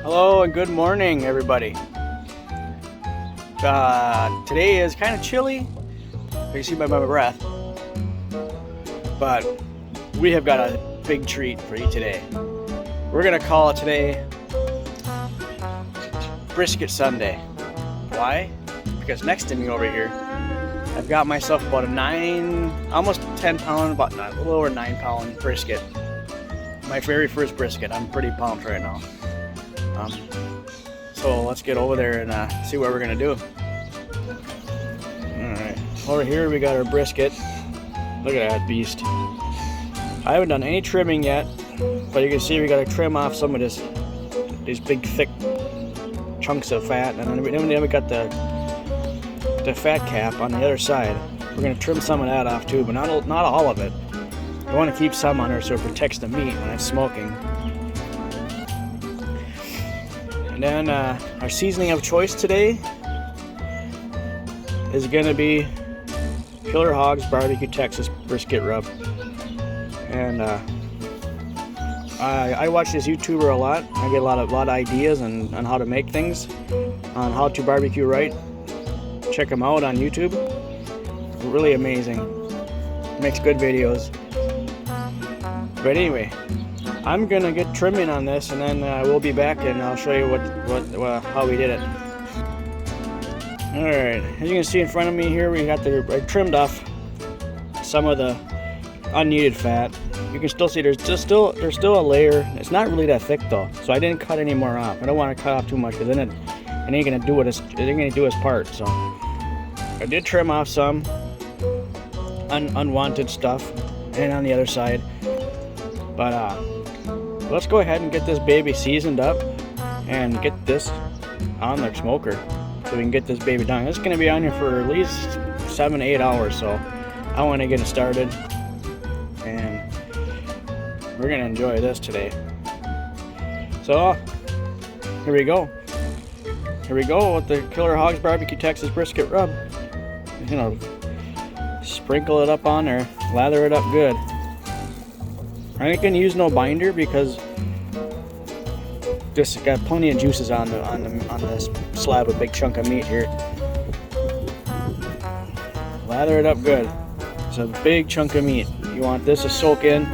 Hello and good morning, everybody. Today is kind of chilly, you can see by my breath, but we have got a big treat for you today. We're gonna call it today Brisket Sunday. Why? Because next to me over here, I've got myself about almost 10 pound, about a little over 9 pound brisket. My very first brisket. I'm pretty pumped right now. So let's get over there and see what we're gonna do. Alright, over here we got our brisket. Look at that beast. I haven't done any trimming yet, but you can see we gotta trim off some of these big thick chunks of fat, and then we got the fat cap on the other side. We're gonna trim some of that off too, but not all of it. I want to keep some on there so it protects the meat when it's smoking. And then our seasoning of choice today is going to be Killer Hogs Barbecue Texas Brisket Rub. And I watch this YouTuber a lot. I get a lot of ideas on how to make things, on how to barbecue right. Check him out on YouTube. Really amazing. Makes good videos. But anyway, I'm gonna get trimming on this, and then we'll be back and I'll show you how we did it. All right, as you can see in front of me here, we got I trimmed off some of the unneeded fat. You can still see there's still a layer. It's not really that thick though, so I didn't cut any more off. I don't want to cut off too much because then it ain't gonna do its part. So I did trim off some unwanted stuff, and on the other side. But let's go ahead and get this baby seasoned up and get this on the smoker so we can get this baby done. It's going to be on here for at least 7 to 8 hours, so I want to get it started, and we're going to enjoy this today. So here we go with the Killer Hogs Barbecue Texas Brisket Rub. You know, sprinkle it up on there, lather it up good. I ain't gonna use no binder because this got plenty of juices on this slab of big chunk of meat here. Lather it up good. It's a big chunk of meat. You want this to soak in.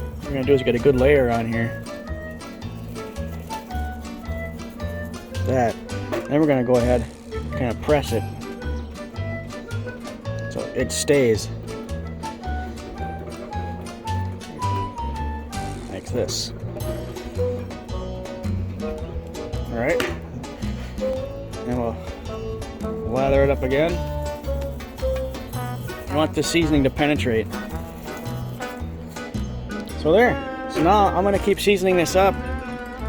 What we're gonna do is get a good layer on here. That. Then we're gonna go ahead and kind of press it so it stays. This. All right, and we'll lather it up again. You want the seasoning to penetrate. So there. So now I'm gonna keep seasoning this up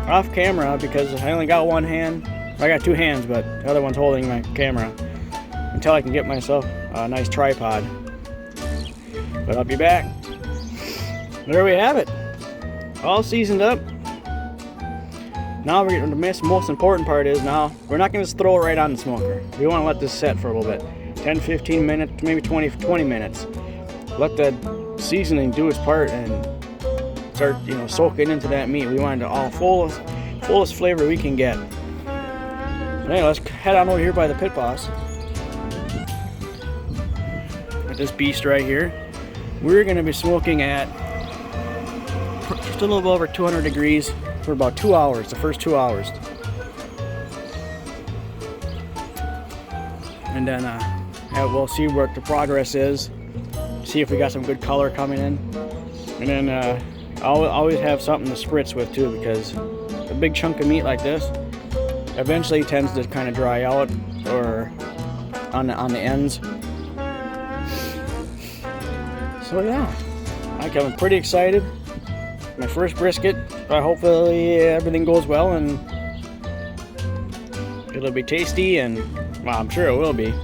off camera because I only got one hand. I got two hands, but the other one's holding my camera until I can get myself a nice tripod. But I'll be back. There we have it. All seasoned up. Now the most important part is now we're not going to just throw it right on the smoker. We want to let this set for a little bit, 10-15 minutes, maybe 20 minutes. Let that seasoning do its part and start, soaking into that meat. We want it to all fullest flavor we can get. Anyway, let's head on over here by the pit boss. With this beast right here, we're going to be smoking at just a little over 200 degrees for about 2 hours, the first 2 hours. And then we'll see what the progress is, see if we got some good color coming in. And then I'll always have something to spritz with too, because a big chunk of meat like this eventually tends to kind of dry out or on the ends. So yeah, I'm pretty excited. My first brisket. Hopefully everything goes well and it'll be tasty, and well, I'm sure it will be.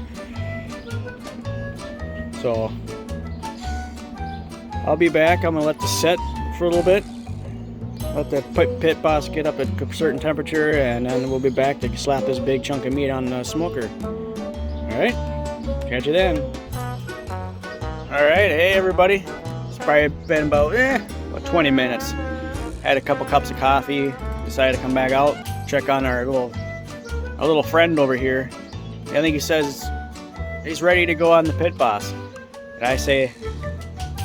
So I'll be back. I'm gonna let this set for a little bit, Let the pit boss get up at a certain temperature, and then we'll be back to slap this big chunk of meat on the smoker. Alright, catch you then. Alright, hey everybody. It's probably been about 20 minutes. Had a couple cups of coffee, decided to come back out, check on our little friend over here. I think he says he's ready to go on the pit boss. And I say,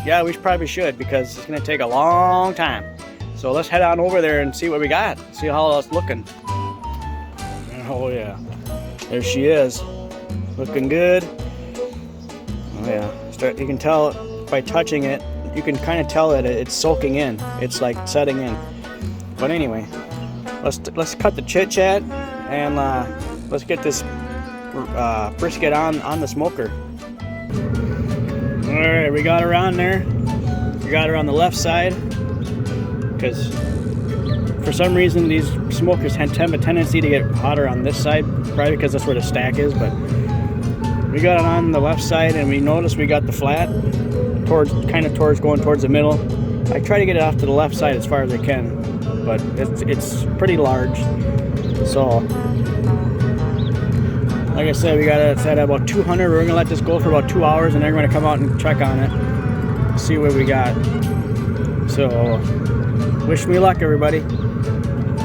yeah, we probably should, because it's going to take a long time. So let's head on over there and see what we got. See how it's looking. Oh yeah, there she is, looking good. Oh yeah, you can tell by touching it. You can kind of tell that it's soaking in. It's like setting in. But anyway, let's cut the chit chat and let's get this brisket on the smoker. All right, we got her on there. We got her on the left side, because for some reason these smokers have a tendency to get hotter on this side, probably because that's where the stack is. But we got it on the left side, and we noticed we got the flat going towards the middle. I try to get it off to the left side as far as I can, but it's pretty large. So like I said, we got it set at about 200. We're gonna let this go for about 2 hours, and then we're gonna come out and check on it, see what we got. So wish me luck, everybody.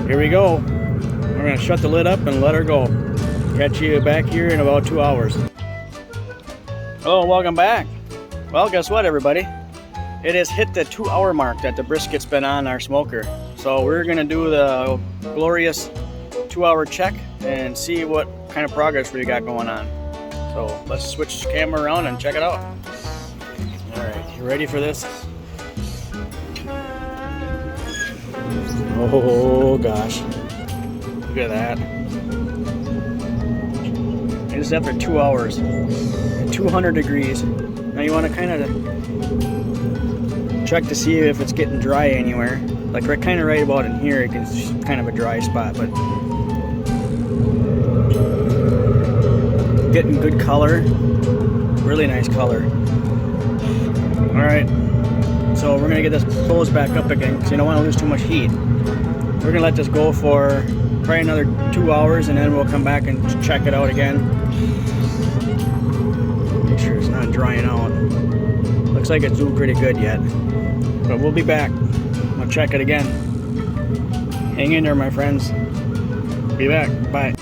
Here we go. We're gonna shut the lid up and let her go. Catch you back here in about 2 hours. Oh, welcome back. Well, guess what, everybody? It has hit the 2 hour mark that the brisket's been on our smoker. So we're gonna do the glorious 2 hour check and see what kind of progress we got going on. So let's switch the camera around and check it out. All right, you ready for this? Oh gosh, look at that. It is after 2 hours at 200 degrees. Now you want to kind of check to see if it's getting dry anywhere. Like kind of right about in here, it's kind of a dry spot, but getting good color, really nice color. All right, so we're gonna get this closed back up again because you don't want to lose too much heat. We're gonna let this go for probably another 2 hours, and then we'll come back and check it out again. Make sure it's not drying out. Looks like it's doing pretty good yet, but we'll be back. I'll check it again. Hang in there, my friends. Be back. Bye.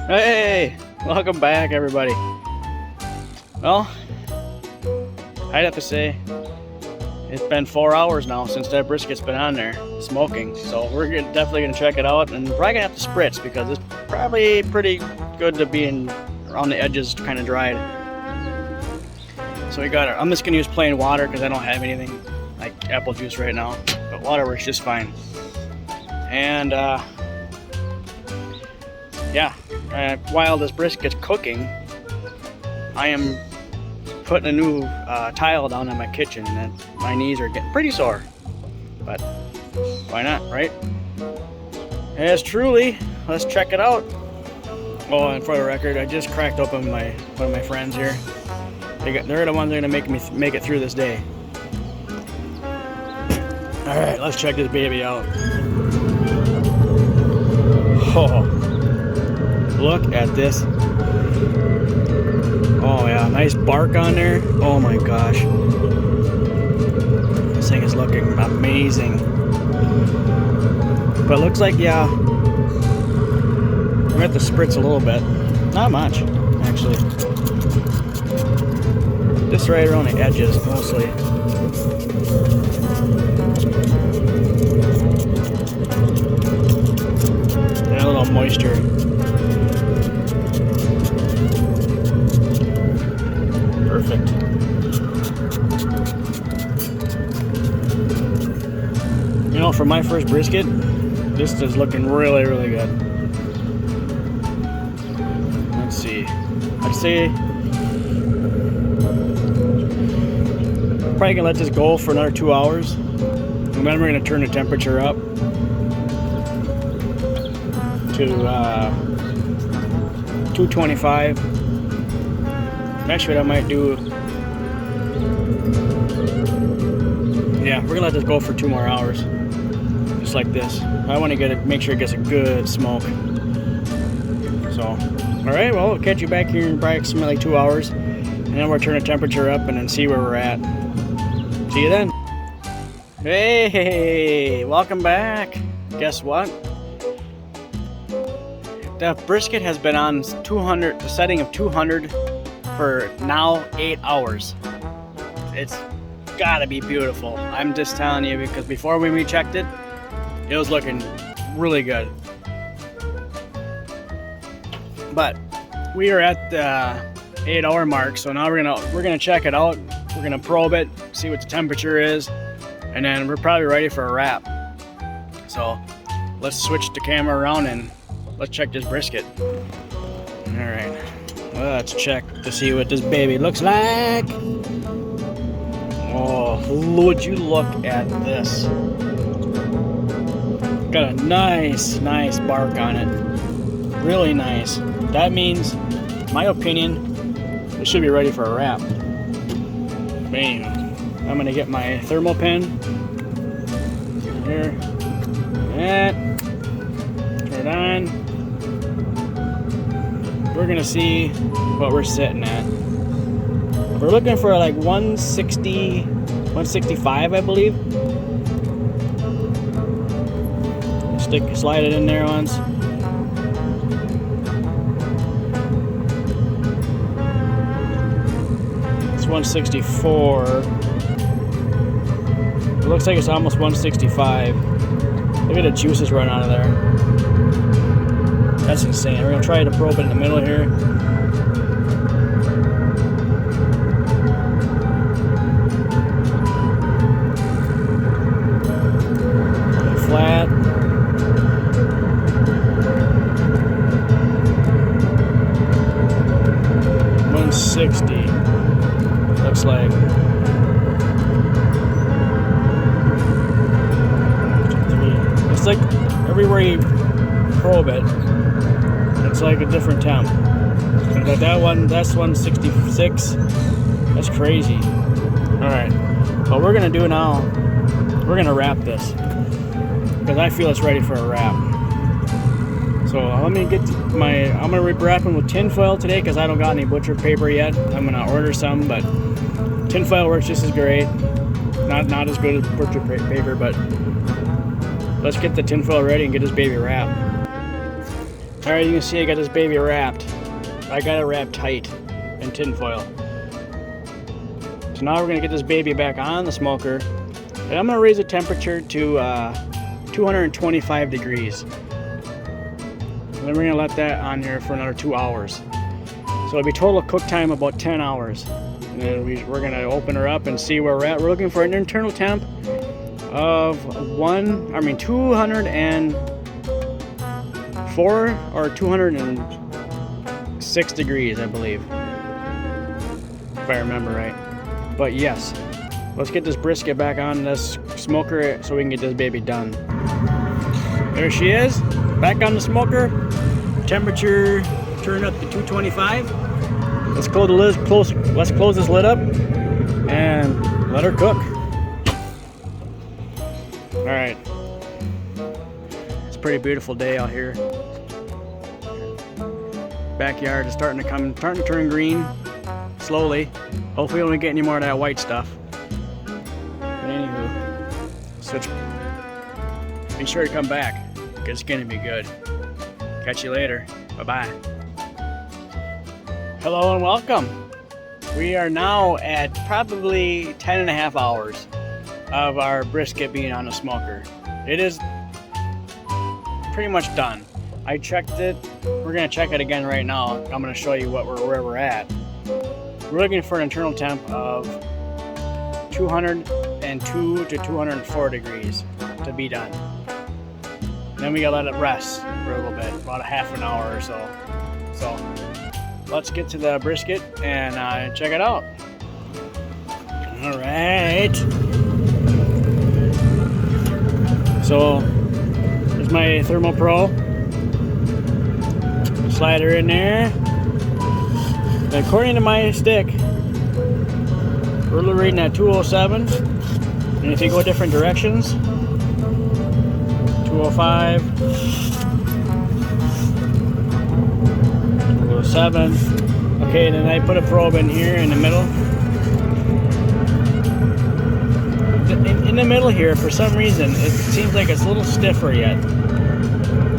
Hey, welcome back, everybody. Well, I'd have to say it's been 4 hours now since that brisket's been on there smoking. So we're definitely gonna check it out, and probably gonna have to spritz because it's probably pretty good to be around the edges, kind of dried. So we got it. I'm just gonna use plain water because I don't have anything like apple juice right now, but water works just fine. And yeah, while this brisket's cooking, I am putting a new tile down in my kitchen, and my knees are getting pretty sore, but why not, right? As truly, let's check it out. Oh, and for the record, I just cracked open one of my friends here. They're the ones that are gonna make it through this day. All right, let's check this baby out. Oh, look at this. Oh yeah, nice bark on there. Oh my gosh. This thing is looking amazing. But it looks like, yeah, we're gonna have to spritz a little bit. Not much, actually. Just right around the edges, mostly. And a little moisture. Perfect. You know, for my first brisket, this is looking really, really good. Let's see. I'd say probably gonna let this go for another 2 hours, and then we're gonna turn the temperature up to 225. Actually, what I might do, yeah, we're gonna let this go for 2 more hours. just like this. I want to get it, make sure it gets a good smoke. So, all right, well, we'll catch you back here in approximately like 2 hours, and then we'll turn the temperature up and then see where we're at. See you then. Hey, welcome back. Guess what? The brisket has been on 200, the setting of 200 for now 8 hours. It's gotta be beautiful. I'm just telling you, because before we rechecked it, it was looking really good. But we are at the 8 hour mark, so now we're gonna check it out. We're gonna probe it, see what the temperature is, and then we're probably ready for a wrap. So let's switch the camera around and let's check this brisket. All right, well, let's check to see what this baby looks like. Oh, would you look at this? Got a nice bark on it. Really nice. That means, in my opinion, it should be ready for a wrap. Bam. I'm gonna get my thermal pen. Here. That. Turn it on. We're gonna see what we're sitting at. We're looking for like 160, 165, I believe. Slide it in there once. It's 164. It looks like it's almost 165. Look at the juices running out of there. That's insane. We're gonna try to probe it in the middle here. Flat. $160. Looks like. It's like everywhere you probe it, it's like a different temp. But that one, that's 166. That's crazy. All right, what we're gonna do now, we're gonna wrap this because I feel it's ready for a wrap. So let me get I'm gonna wrap them with tin foil today because I don't got any butcher paper yet. I'm gonna order some, but tin foil works just as great. Not as good as butcher paper, but let's get the tin foil ready and get this baby wrapped. All right, you can see I got this baby wrapped. I got it wrapped tight in tin foil. So now we're gonna get this baby back on the smoker, and I'm gonna raise the temperature to 225 degrees. And then we're gonna let that on here for another 2 hours. So it'll be total cook time about 10 hours. And then we're gonna open her up and see where we're at. We're looking for an internal temp of 204 or 206 degrees, I believe, if I remember right. But yes, let's get this brisket back on this smoker so we can get this baby done. There she is, back on the smoker. Temperature turned up to 225. Let's close the lid. Let's close this lid up and let her cook. All right, it's a pretty beautiful day out here. Backyard is starting to turn green slowly. Hopefully, we don't get any more of that white stuff. But anywho, be sure to come back. It's gonna be good. Catch you later. Bye-bye. Hello and welcome. We are now at probably 10.5 hours of our brisket being on the smoker. It is pretty much done. I checked it. We're gonna check it again right now. I'm gonna show you where we're at. We're looking for an internal temp of 202 to 204 degrees to be done. Then we gotta let it rest for a little bit, about a half an hour or so. So let's get to the brisket and check it out. All right. So there's my Thermal Pro. Slide her in there. And according to my stick, we're reading at 207. And if you go different directions, 205. 207. Okay, then I put a probe in here in the middle. In the middle here, for some reason, it seems like it's a little stiffer yet.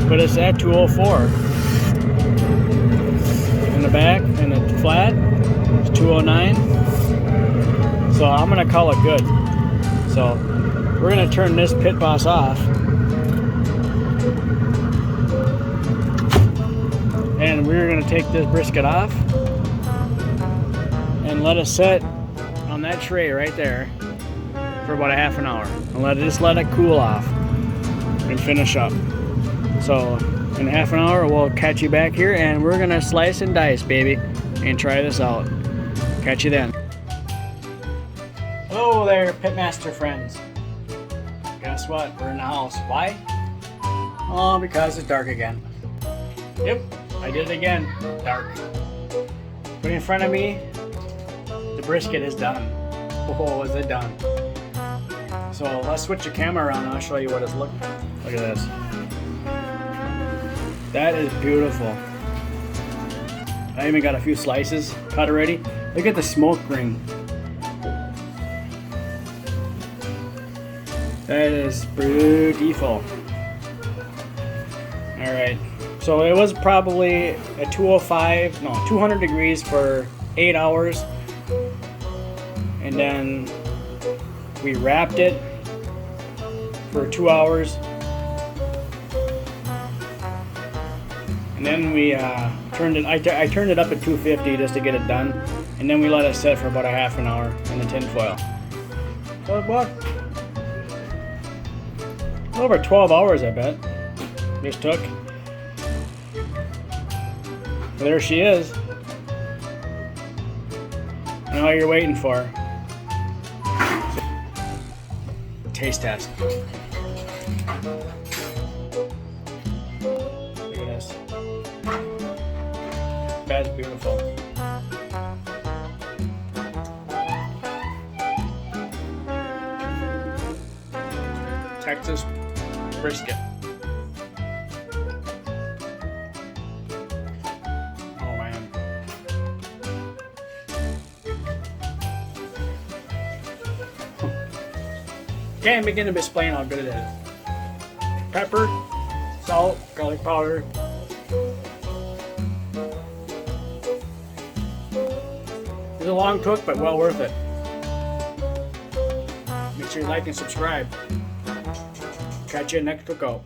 But it's at 204. In the back, and it's flat, it's 209. So I'm gonna call it good. So we're gonna turn this pit boss off. And we're gonna take this brisket off and let it sit on that tray right there for about a half an hour, and let it cool off and finish up. So in a half an hour we'll catch you back here, and we're gonna slice and dice, baby, and try this out. Catch you then. Hello there, pitmaster friends. Guess what? We're in the house. Why? Oh, because it's dark again. Yep, I did it again. Dark. But in front of me, the brisket is done. Oh, is it done? So let's switch the camera around and I'll show you what it's looking like. Look at this. That is beautiful. I even got a few slices cut already. Look at the smoke ring. That is beautiful. Alright. So it was probably at 200 degrees for 8 hours. And then we wrapped it for 2 hours. And then we turned it, I turned it up at 250 just to get it done. And then we let it sit for about a half an hour in the tin foil. So what? Over 12 hours, I bet. This took. There she is. I know what you're waiting for. Taste test. Look at this. That's beautiful. Texas brisket. Oh man. Can't begin to explain how good it is. Pepper, salt, garlic powder. It's a long cook, but well worth it. Make sure you like and subscribe. Catch you next cookout.